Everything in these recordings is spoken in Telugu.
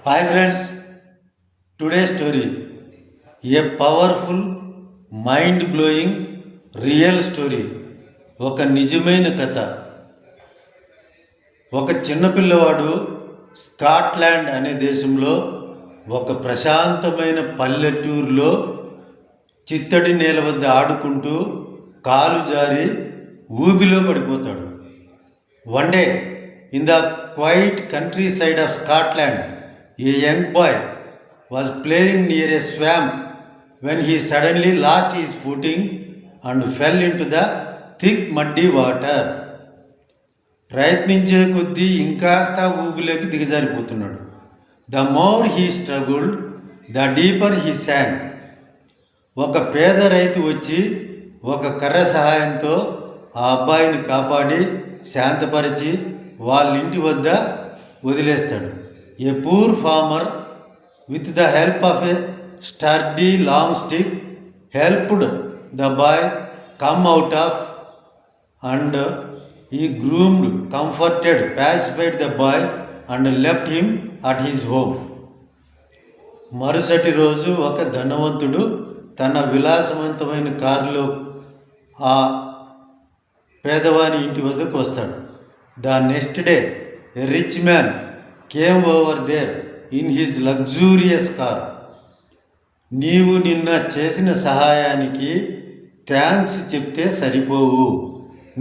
Hi friends, today's story a powerful, mind blowing, real story. ఒక నిజమైన కథ. ఒక చిన్నపిల్లవాడు స్కాట్లాండ్ అనే దేశంలో ఒక ప్రశాంతమైన పల్లెటూరులో చిత్తడి నేల వద్ద ఆడుకుంటూ కాలు జారి ఊబిలో పడిపోతాడు. One day in the quiet countryside of Scotland a young boy was playing near a swamp when he suddenly lost his footing and fell into the thick muddy water. ప్రయత్నించే కొద్దీ ఇంకాస్త ఊబిలోకి దిగజారిపోతున్నాడు. The more he struggled the deeper he sank. ఒక పేద రైతు వచ్చి ఒక కర్ర సహాయంతో ఆ అబ్బాయిని కాపాడి శాంతపరిచి వాళ్ళ ఇంటి వద్ద వదిలేస్తాడు. A poor farmer, with the help of a sturdy long stick, helped the boy come out of, and he groomed, comforted, pacified the boy and left him at his home. మరుసటి రోజు ఒక ధనవంతుడు తన విలాసవంతమైన కారులో ఆ పేదవాని ఇంటి వద్దకు వస్తాడు. The next day a rich man came over there in his luxurious car. నీవు నిన్న చేసిన సహాయానికి థ్యాంక్స్ చెప్తే సరిపోవు,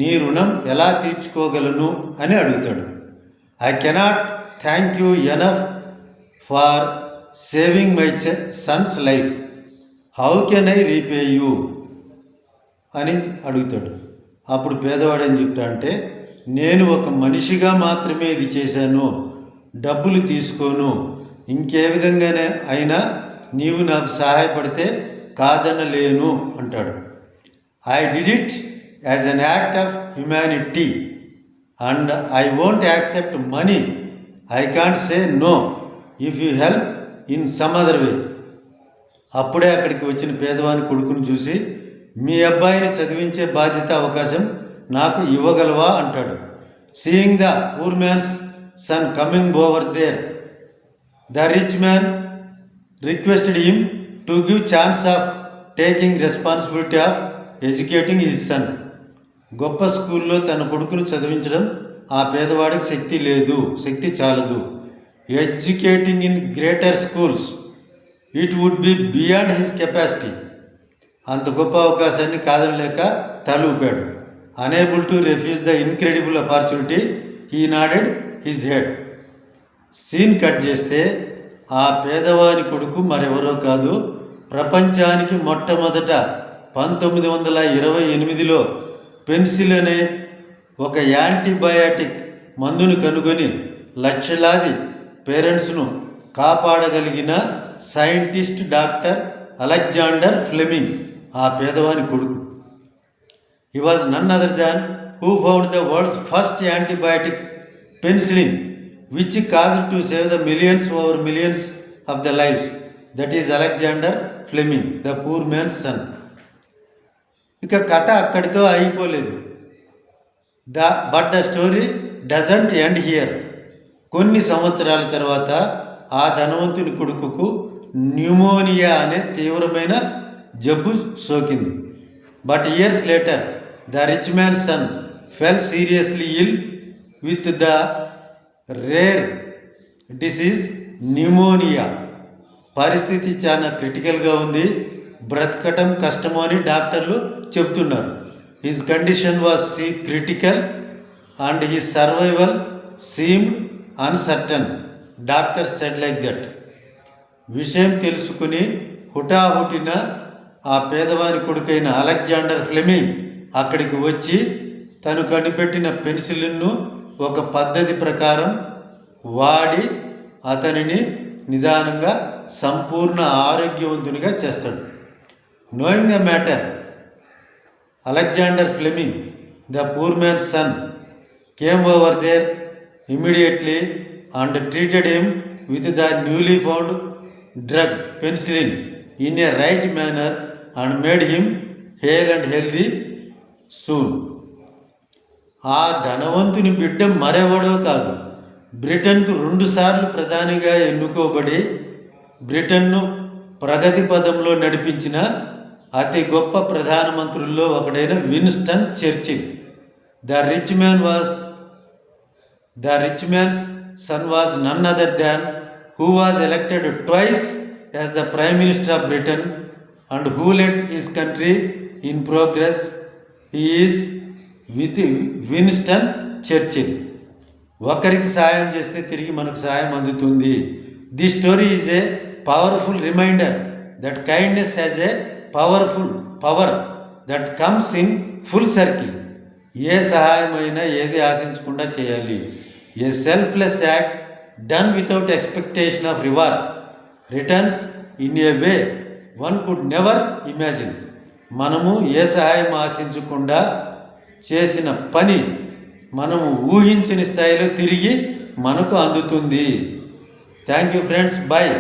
నీ రుణం ఎలా తీర్చుకోగలను అని అడుగుతాడు. I cannot thank you enough for saving my son's life, how can I repay you అని అడుగుతాడు. అప్పుడు పేదవాడు ఏం చెప్తా అంటే, నేను ఒక మనిషిగా మాత్రమే ఇది చేశాను, డబ్బులు తీసుకోను, ఇంకే విధంగానే అయినా నీవు నాకు సహాయపడితే కాదనలేను అంటాడు. I did it as an act of humanity and I won't accept money. I can't say no if you help in some other way. అప్పుడే అక్కడికి వచ్చిన పేదవాని కొడుకును చూసి, మీ అబ్బాయిని చదివించే బాధ్యత అవకాశం నాకు ఇవ్వగలవా అంటాడు. Seeing the poor man's son coming over there, the rich man requested him to give chance of taking responsibility of educating his son. గొప్ప స్కూల్లో తన కొడుకును చదివించడం ఆ పేదవాడికి శక్తి చాలదు. Educating in greater schools it would be beyond his capacity. అంత గొప్ప అవకాశాన్ని కాదనలేక తలూపాడు. Unable to refuse the incredible opportunity, he nodded his head. Scene cut చేస్తే ఆ పేదవాని కొడుకు మరెవరో కాదు, ప్రపంచానికి మొట్టమొదట 1928లో పెన్సిల్ అనే ఒక యాంటీబయాటిక్ మందును కనుగొని లక్షలాది పేరెంట్స్ను కాపాడగలిగిన సైంటిస్ట్ డాక్టర్ అలెగ్జాండర్ ఫ్లెమింగ్ ఆ పేదవాని కొడుకు. He was none other than who found the world's first antibiotic penicillin, which caused to save the millions over millions of the lives. That is Alexander Fleming, the poor man's son. ఇక కథ అక్కడితో అయిపోలేదు. But the story doesn't end here. కొన్ని సంవత్సరాల తర్వాత ఆ ధనవంతుని కొడుకుకు న్యూమోనియా అనే తీవ్రమైన జబ్బు సోకింది. But years later the rich man son fell seriously ill with the rare disease pneumonia. పరిస్థితి చాలా క్రిటికల్గా ఉంది, బ్రతకటం కష్టము అని డాక్టర్లు చెప్తున్నారు. His condition was critical and his survival seemed uncertain. Doctor said like that. విషయం తెలుసుకుని హుటాహుటిన ఆ పేదవాని కొడుకైన అలెగ్జాండర్ ఫ్లెమింగ్ అక్కడికి వచ్చి తను కనిపెట్టిన పెన్సిలిన్ను ఒక పద్ధతి ప్రకారం వాడి అతనిని నిదానంగా సంపూర్ణ ఆరోగ్యవంతునిగా చేస్తాడు. Knowing the matter, Alexander Fleming the poor man's son came over there immediately and treated him with the newly found drug penicillin in a right manner and made him hale and healthy soon. ఆ ధనవంతుని బిడ్డ మరెవడో కాదు, బ్రిటన్కు 2 సార్లు ప్రధానిగా ఎన్నుకోబడి బ్రిటన్ను ప్రగతి పదంలో నడిపించిన అతి గొప్ప ప్రధానమంత్రుల్లో ఒకడైన Winston Churchill. The rich man's son was none other than who was elected twice as the Prime Minister of Britain and who led his country in progress. He is Winston Churchill. ఒకరికి సాయం చేస్తే తిరిగి మనకు సాయం అందుతుంది. The story is a powerful reminder that kindness has a power that comes in full circle. ఏ సహాయమైనా ఏది ఆశించకుండా చేయాలి. A selfless act done without expectation of reward returns in a way one could never imagine. మనము ఏ సహాయం ఆశించకుండా చేసిన పని మనము ఊహించని స్థాయిలో తిరిగి మనకు అందుతుంది. Thank you friends, bye.